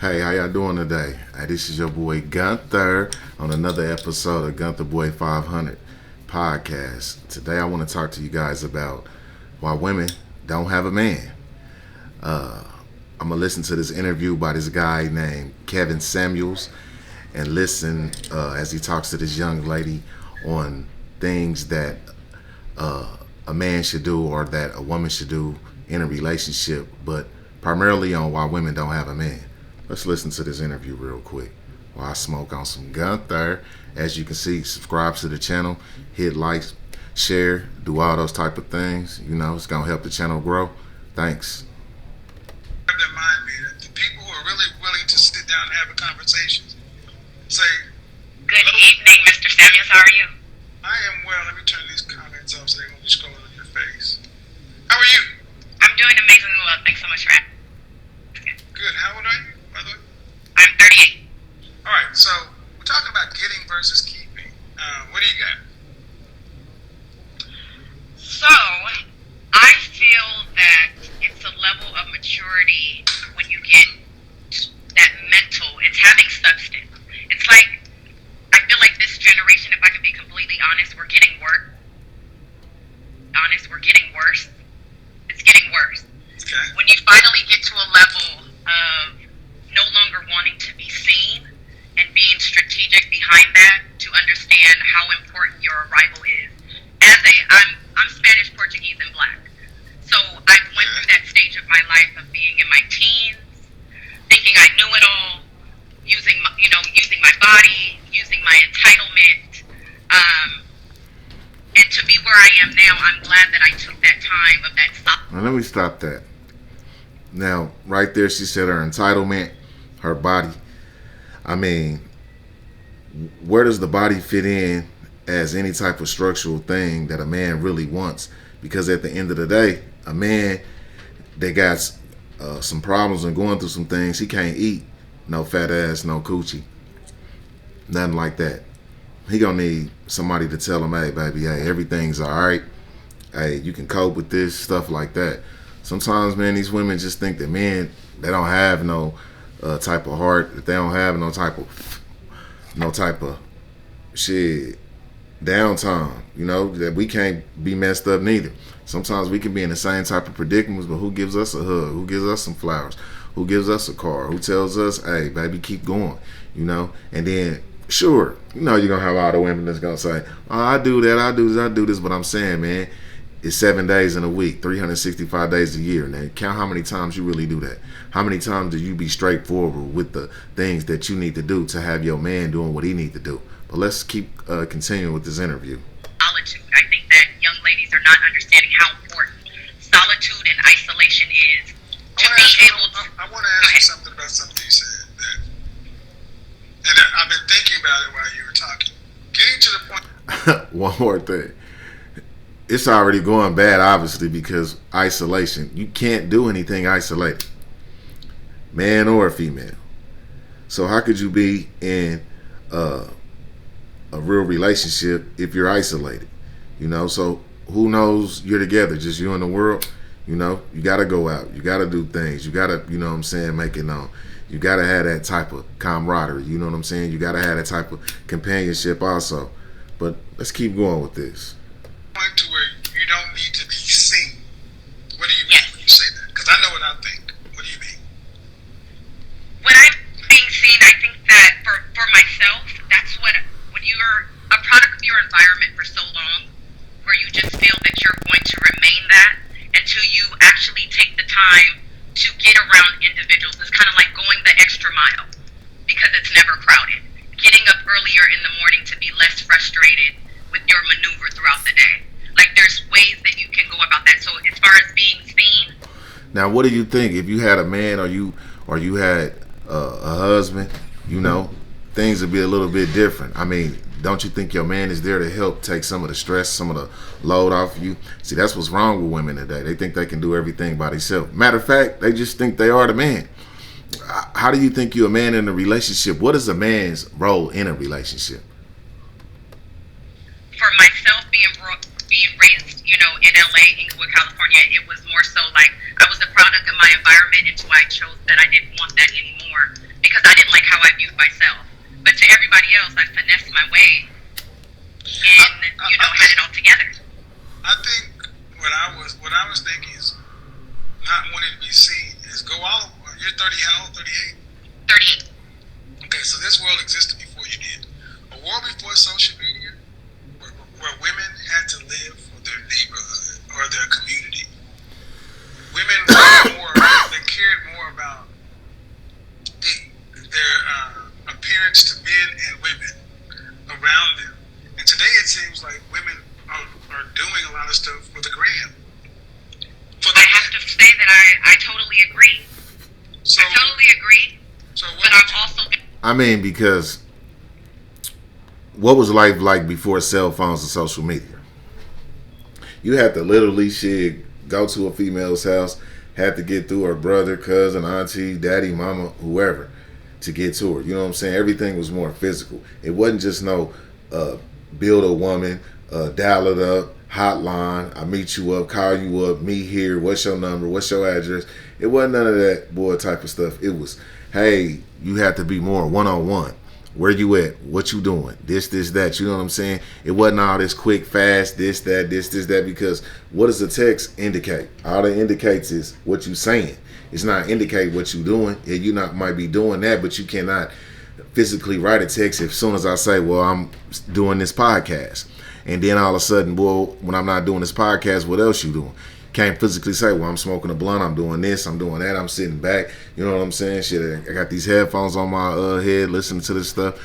Hey, how y'all doing today? Hey, this is your boy Gunther on another episode of Gunther Boy 500 podcast. Today I want to talk to you guys about why women don't have a man. Uh, I'm going to listen to this interview by this guy named Kevin Samuels and listen as he talks to this young lady on things that a man should do or that a woman should do in a relationship, but primarily on why women don't have a man. Let's listen to this interview real quick while I smoke on some Gunther. As you can see, subscribe to the channel, hit like, share, do all those type of things. You know, it's going to help the channel grow. Thanks. Remind me that the people who are really willing to sit down and have a conversation say, Good evening, Mr. Samuels. How are you? I am well. Let me turn these comments off so they won't be scrolling on your face. How are you? I'm doing amazingly well. Thanks so much for asking. Good. How old are you, by the way? I'm 38. All right. So we're talking about getting versus keeping. What do you got? So, I feel that it's a level of maturity when you get that mental, it's having substance. It's like, I feel like this generation, if I can be completely honest, we're getting worse. We're getting worse. It's getting worse. Okay. When you finally get to a level of no longer wanting to be seen and being strategic behind that to understand how important your arrival is. I'm Spanish, Portuguese, and Black. So I went through that stage of my life of being in my teens, thinking I knew it all, using my body, using my entitlement, and to be where I am now, I'm glad that I took that time of that stop. Now, let me stop that. Now, right there, she said her entitlement, her body. I mean, where does the body fit in as any type of structural thing that a man really wants? Because at the end of the day, a man that got some problems and going through some things, he can't eat no fat ass, no coochie, nothing like that. He gonna need somebody to tell him, hey, baby, hey, everything's all right. Hey, you can cope with this, stuff like that. Sometimes, man, these women just think that men, they don't have no type of heart, that they don't have no type of shit downtime, you know, that we can't be messed up neither. Sometimes we can be in the same type of predicaments, but who gives us a hug? Who gives us some flowers? Who gives us a car? Who tells us, hey, baby, keep going, you know? And then, sure, you know, you're going to have all the women that's going to say, oh, I do that, I do this, but I'm saying, man, it's 7 days in a week, 365 days a year. Now, count how many times you really do that. How many times do you be straightforward with the things that you need to do to have your man doing what he need to do? But let's keep continuing with this interview. Solitude. I think that young ladies are not understanding how important solitude and isolation is to be able to. I want to ask you something about something you said. And I've been thinking about it while you were talking. Getting to the point. One more thing. It's already going bad, obviously, because isolation. You can't do anything isolated, man or female. So how could you be in a real relationship if you're isolated? You know, so who knows you're together, just you and the world. You know, you got to go out. You got to do things. You got to, you know what I'm saying, make it known. You got to have that type of camaraderie. You know what I'm saying? You got to have that type of companionship also. But let's keep going with this. Point to where you don't need to be seen. What do you mean when you say that? Because I know what I think. What do you mean? When I'm being seen, I think that for myself, that's when you're a product of your environment for so long, where you just feel that you're going to remain that until you actually take the time to get around individuals. It's kind of like going the extra mile because it's never crowded. Getting up earlier in the morning to be less frustrated with your maneuver throughout the day. Like, there's ways that you can go about that. So as far as being seen. Now, what do you think if you had a man or you had a husband? You know, things would be a little bit different. I mean, don't you think your man is there to help take some of the stress, some of the load off of you? See, that's what's wrong with women today. They think they can do everything by themselves. Matter of fact, they just think they are the man. How do you think you're a man in a relationship? What is a man's role in a relationship? For myself, being raised, in LA, Inglewood, California, it was more so like I was a product of my environment until I chose that I didn't want that anymore. abuse myself. But to everybody else, I finessed my way and, had it all together. I think what I was thinking is not wanting to be seen is go all. You're 30, how old? 38. 38. Okay, so this world existed before you did. A world before social media, where women had to live for their neighborhood or their community. Women they cared more about their appearance to men and women around them. And today it seems like women are doing a lot of stuff for the gram. I have to say that I totally agree. So, I totally agree. So but I've also been. I mean, because what was life like before cell phones and social media? You had to literally go to a female's house, had to get through her brother, cousin, auntie, daddy, mama, whoever, to get to her. You know what I'm saying? Everything was more physical. It wasn't just build a woman, dial it up, hotline, I meet you up, call you up, meet here, what's your number, what's your address. It wasn't none of that boy type of stuff. It was, hey, you have to be more one-on-one. Where you at? What you doing? This, that. You know what I'm saying? It wasn't all this quick, fast, this, that, because what does the text indicate? All it indicates is what you saying. It's not indicate what you doing. Yeah, you might be doing that, but you cannot physically write a text as soon as I say, well, I'm doing this podcast. And then all of a sudden, boy, when I'm not doing this podcast, what else you doing? Can't physically say, well, I'm smoking a blunt, I'm doing this, I'm doing that, I'm sitting back. You know what I'm saying? Shit, I got these headphones on my head listening to this stuff.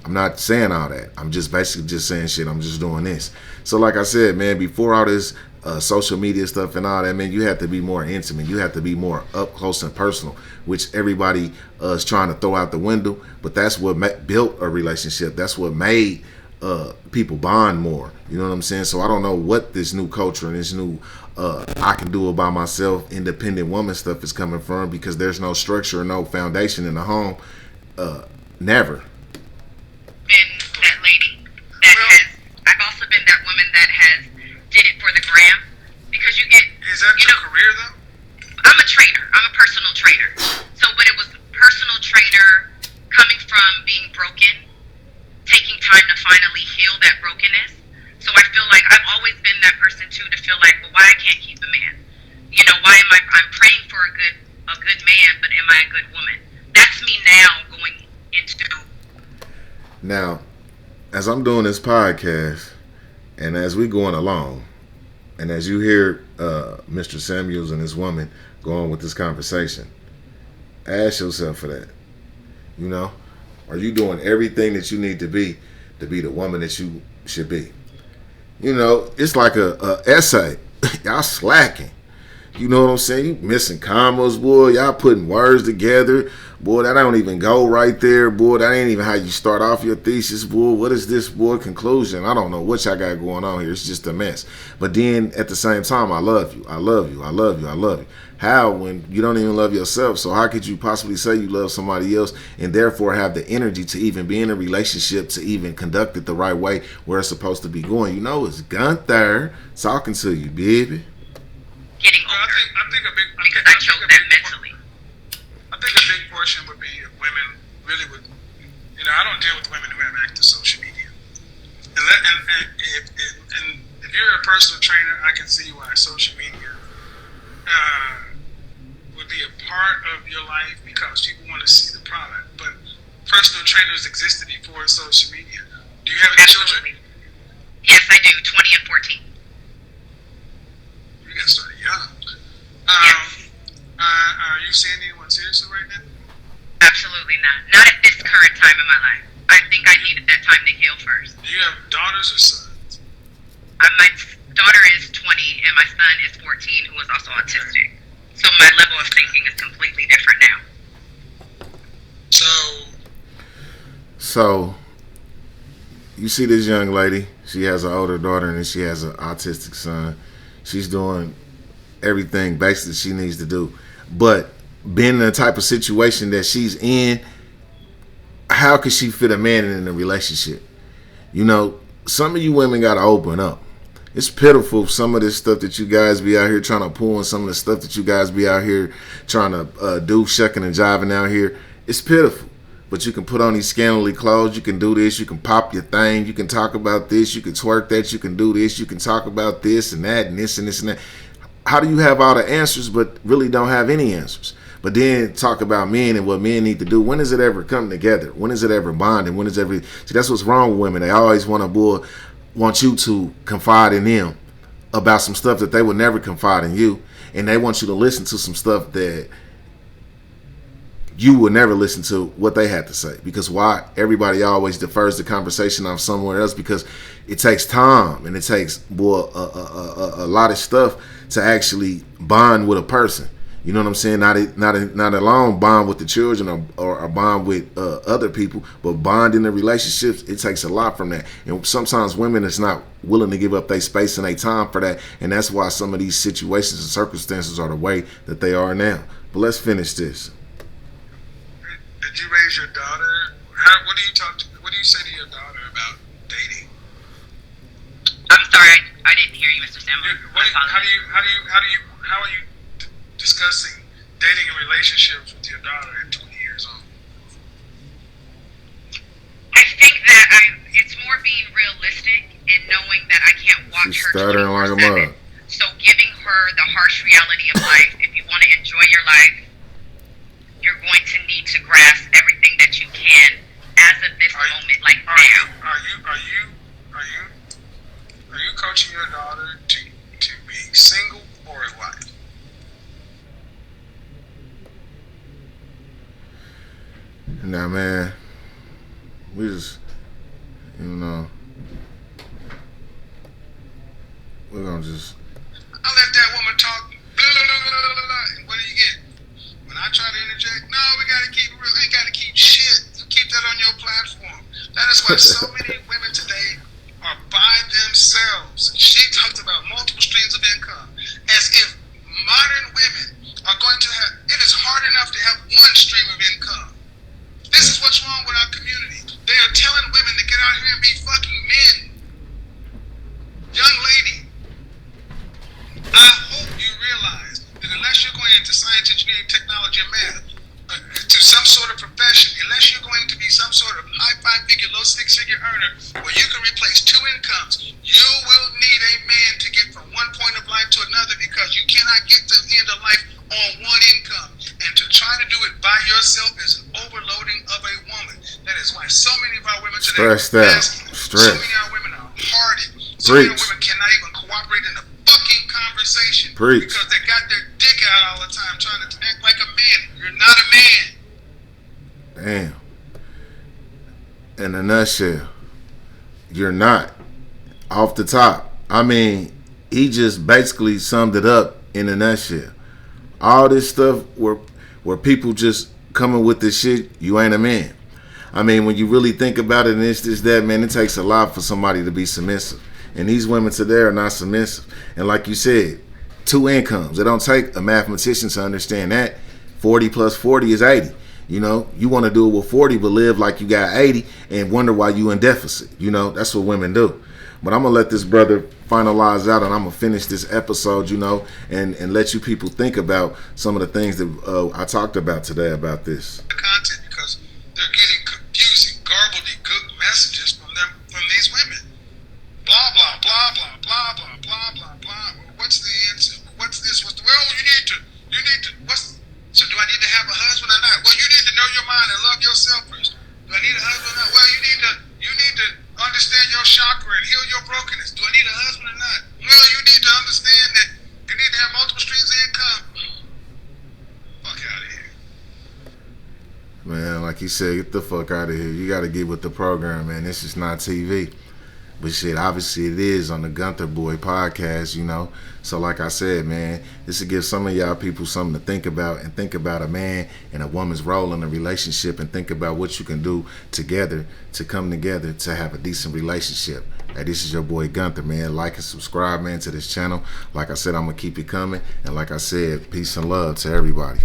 I'm not saying all that. I'm just basically just saying shit, I'm just doing this. So like I said, man, before all this social media stuff and all that, man, you have to be more intimate. You have to be more up close and personal, which everybody is trying to throw out the window. But that's what built a relationship. That's what made people bond more. You know what I'm saying? So I don't know what this new culture and this new I can do it by myself, independent woman stuff is coming from, because there's no structure or no foundation in the home. Never. Been that lady that I've also been that woman that has did it for the gram, because you get. Is that your career though? I'm a trainer. I'm a personal trainer. So, but it was personal trainer coming from being broken, taking time to finally heal that brokenness. So I feel like I've always been that person too, to feel like, well, why I can't keep a man? Why am I'm praying for a good man, but am I a good woman? That's me now going into. Now, as I'm doing this podcast, and as we going along, and as you hear Mr. Samuels and his woman going with this conversation, ask yourself for that. Are you doing everything that you need to be the woman that you should be? It's like a essay. Y'all slacking. You know what I'm saying? You missing commas, boy. Y'all putting words together. Boy, that don't even go right there, boy. That ain't even how you start off your thesis, boy. What is this, boy? Conclusion. I don't know what y'all got going on here. It's just a mess. But then at the same time, I love you. I love you. I love you. I love you. How, when you don't even love yourself? So how could you possibly say you love somebody else and therefore have the energy to even be in a relationship, to even conduct it the right way where it's supposed to be going? It's Gunther talking to you, baby. Getting older. I think a big because I chose that mentally. I think a big portion would be if women really would. I don't deal with women who have active social media. And if you're a personal trainer, I can see why social media would be a part of your life, because people want to see the product. But personal trainers existed before social media. Do you have any children? Yes, I do. 20 and 14. You got started young. Yes. Are you seeing anyone seriously right now? Absolutely not. Not at this current time in my life. I think I needed that time to heal first. Do you have daughters or sons? My daughter is 20 and my son is 14, who is also autistic. So my level of thinking is completely different now. So you see this young lady, she has an older daughter and then she has an autistic son. She's doing everything basically she needs to do. But being in the type of situation that she's in, how could she fit a man in a relationship? Some of you women got to open up. It's pitiful, some of this stuff that you guys be out here trying to pull, and some of the stuff that you guys be out here trying to do, shucking and jiving out here. It's pitiful. but you can put on these scantily clothes. You can do this. You can pop your thing. You can talk about this. You can twerk that. You can do this. You can talk about this and that and this and this and that. How do you have all the answers but really don't have any answers? But then talk about men and what men need to do. When does it ever come together? When is it ever bonding? When is every... See, that's what's wrong with women. They always want you to confide in them about some stuff that they would never confide in you. And they want you to listen to some stuff that you would never listen to what they had to say. Because why? Everybody always defers the conversation off somewhere else, because it takes time and it takes a lot of stuff to actually bond with a person. You know what I'm saying? Not alone bond with the children or bond with other people, but bond in the relationships. It takes a lot from that. And sometimes women is not willing to give up their space and their time for that. And that's why some of these situations and circumstances are the way that they are now. But let's finish this. Did you raise your daughter? What do you say to your daughter about dating? I'm sorry, I didn't hear you, Mr. Samuel. How are you discussing dating and relationships with your daughter at 20 years old? I think that it's more being realistic and knowing that I can't watch She's her stuttering like a 24/7. mug. So giving her the harsh reality of life. If you want to enjoy your life, you're going to need to grasp everything that you can as of this moment, like now. Are you coaching your daughter to be single or a wife? Now, man, we just, we're gonna just... I let that woman talk, blah, blah, blah, blah, blah, blah, and what do you get? When I try to interject, no, we gotta keep it real. We ain't gotta keep shit. You keep that on your platform. That is why so many women today are by themselves. She talked about multiple streams of income, as if modern women are going to have... It is hard enough to have one stream of income. This is what's wrong with our community. They are telling women to get out here and be fucking men. Young lady, I hope you realize that unless you're going into science, engineering, technology, and math, to some sort of profession, unless you're going to be some sort of high five-figure, low six-figure earner where you can replace two incomes, you will need a man to get from one point of life to another, because you cannot get to the end of life on one income. And to try to do it by yourself is an overloading of a woman. That is why so many of our women today Stressed out. so many of our women are hardened. So many of our women cannot even cooperate in a fucking conversation. Preach. Because they got their dick out all the time trying to act like a man. You're not a man. Damn. In a nutshell, you're not. Off the top. I mean, he just basically summed it up in a nutshell. All this stuff where people just coming with this shit, you ain't a man. I mean, when you really think about it, and this, that, man, it takes a lot for somebody to be submissive. And these women today are not submissive. And like you said, two incomes. It don't take a mathematician to understand that. 40 plus 40 is 80. You know, you want to do it with 40, but live like you got 80 and wonder why you in deficit. You know, that's what women do. But I'm going to let this brother finalize out, and I'm going to finish this episode, and let you people think about some of the things that I talked about today about this. The content, because they're getting confusing, gobbledygook messages from these women. Blah, blah, blah, blah, blah, blah, blah, blah, blah. What's the answer? What's this? So do I need to have a husband or not? Well, you need to know your mind and love yourself first. Do I need a husband or not? Well, you need to understand your chakra and heal your brokenness. Do I need a husband or not? Well, you need to understand that you need to have multiple streams of income. Fuck out of here. Man, like you said, get the fuck out of here. You got to get with the program, man. This is not TV. But shit, obviously it is on the Gunther Boy podcast, So like I said, man, this will give some of y'all people something to think about, and think about a man and a woman's role in a relationship, and think about what you can do together to come together to have a decent relationship. Hey, this is your boy Gunther, man. Like and subscribe, man, to this channel. Like I said, I'm going to keep it coming. And like I said, peace and love to everybody.